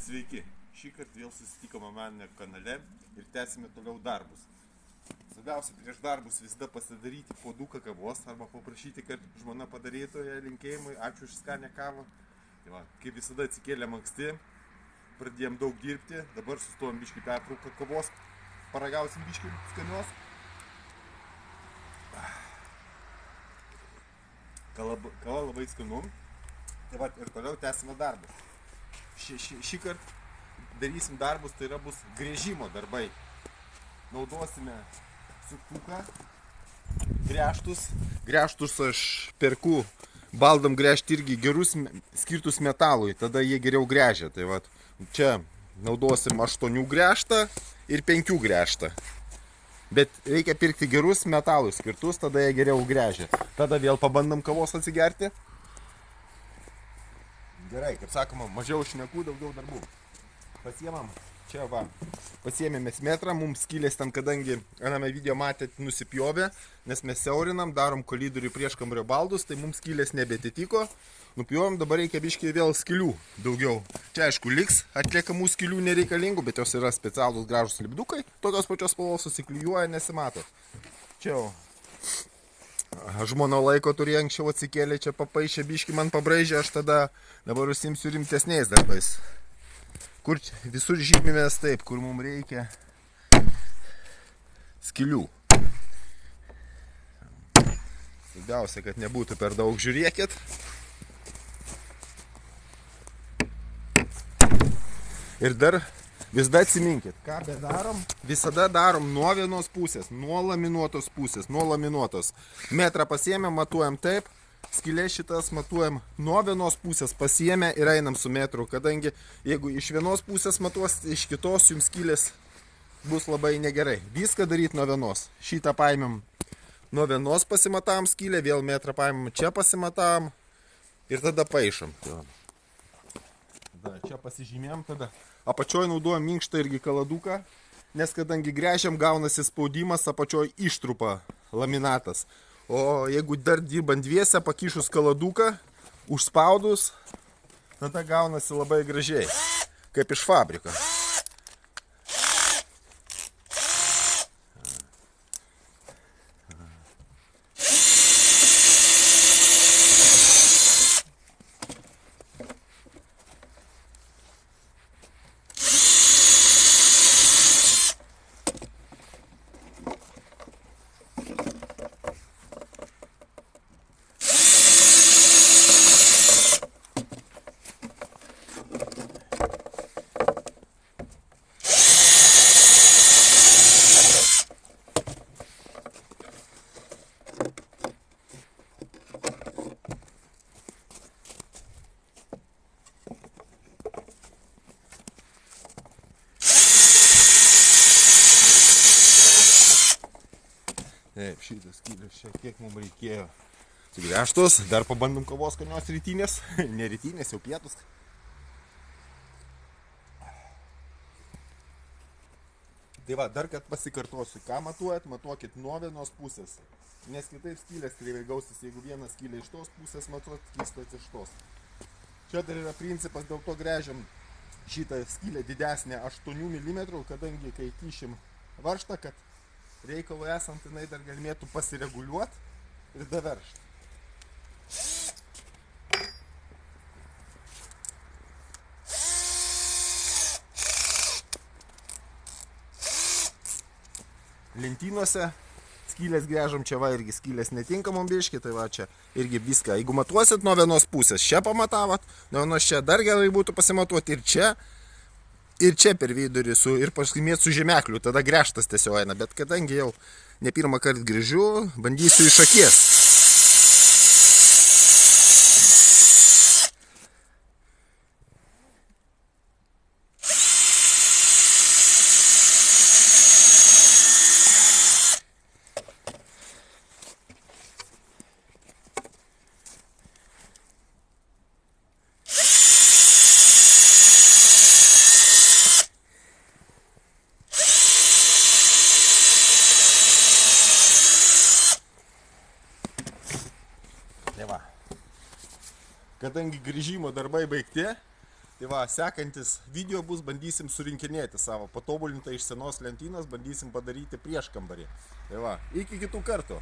Sveiki, šį kartą vėl susitikome mano kanale ir tęsime toliau darbus. Svarbiausia prieš darbus visada pasidaryti puoduką kavos arba paprašyti, kad žmona padarytų ją linkėjimui, ačiū už skanę kavą. Tai va, kaip visada atsikėlėm anksti, pradėjom daug dirbti, dabar sustojom biškį pertrauką kavos, paragausim biškį skanios. Kava labai skanu, tai va ir toliau tęsime darbus. Šį kartą darysim darbus, tai yra bus gręžimo darbai. Naudosime suktuką, gręžtus aš perku baldam gręžti irgi gerus skirtus metalui, tada jie geriau gręžia. Tai va, čia naudosim 8 gręžtą ir 5 gręžtą. Bet reikia pirkti gerus metalus skirtus, tada jie geriau gręžia. Tada vėl pabandom kavos atsigerti. Gerai, kaip sakoma, mažiau šnekų, daugiau darbų. Pasiemam, čia va, pasiėmėmės metrą, mums skylės ten, kadangi aname video matėt, nusipjovė, nes mes siaurinam, darom kolidorių prieš kambario baldus, tai mums skylės nebetitiko. Nupjovėm, dabar reikia biškiai vėl skylių daugiau. Čia aišku liks atliekamų skylių nereikalingų, bet jos yra specialūs gražus lipdukai, tokios pačios spalvos susiklijuoja, nesimato. Čia jau. Žmona laiko turėjo anksčiau atsikėlė, čia papaišė biškį man pabraižė, aš tada dabar užsiimsiu rimtesniais darbais. Kur visur žymimės taip, kur mums reikia skylių. Svarbiausia, kad nebūtų per daug, žiūrėkit. Ir dar visada atsiminkit, ką bedarom, visada darom nuo vienos pusės, nuo laminuotos pusės, nuo laminuotos. Metrą pasiėmėm, matuojam taip, skylė šitas matuojam nuo vienos pusės, pasiėmę ir einam su metru, kadangi jeigu iš vienos pusės matuos, iš kitos jums skylės bus labai negerai. Viską daryti nuo vienos. Šitą paėmėm nuo vienos pasimatavom skylę, vėl metrą paėmėm, čia pasimatavom ir tada paišom. Tada čia pasižymėm, tada apačioj naudojam minkštą irgi kaladuką, nes kadangi gręžiam gaunasi spaudimas, apačioj ištrupa laminatas. O jeigu dar dirbant dviese, pakišus kaladuką, užspaudus, tada gaunasi labai gražiai, kaip iš fabriko. Taip, šitas skylės šiek tiek mums reikėjo sugręžtos. Dar pabandom kavos skanios rytinės. Ne rytinės, jau pietus. Tai va, dar kad pasikartosiu, ką matuojat, matuokit nuo vienos pusės. Nes kitaip skylės kreivai gausis, jeigu vieną skylę iš tos pusės matuot, kistas iš tos. Čia dar yra principas, dėl to gręžiam šitą skylę didesnę 8 mm, kadangi kai kišim varžtą, kad reikalui esant jinai dar galėtų pasireguliuoti ir daveržti. Lentynose skylės gręžam, čia va irgi skylės netinkamom biški, tai va čia irgi viską. Jeigu matuosit nuo vienos pusės, čia pamatavot, nuo vienos čia dar gerai būtų pasimatuoti ir čia per vidurį ir paskimėt su žemekliu, tada gręžtas tiesiog eina, bet kadangi jau ne pirmą kartą grįžiu, bandysiu iš akies. Tai va. Kadangi grįžimo darbai baigti, Tai va, sekantis video bus, bandysim surinkinėti savo patobulintą iš senos lentynos, bandysim padaryti prieškambarį. Tai va, iki kitų kartų.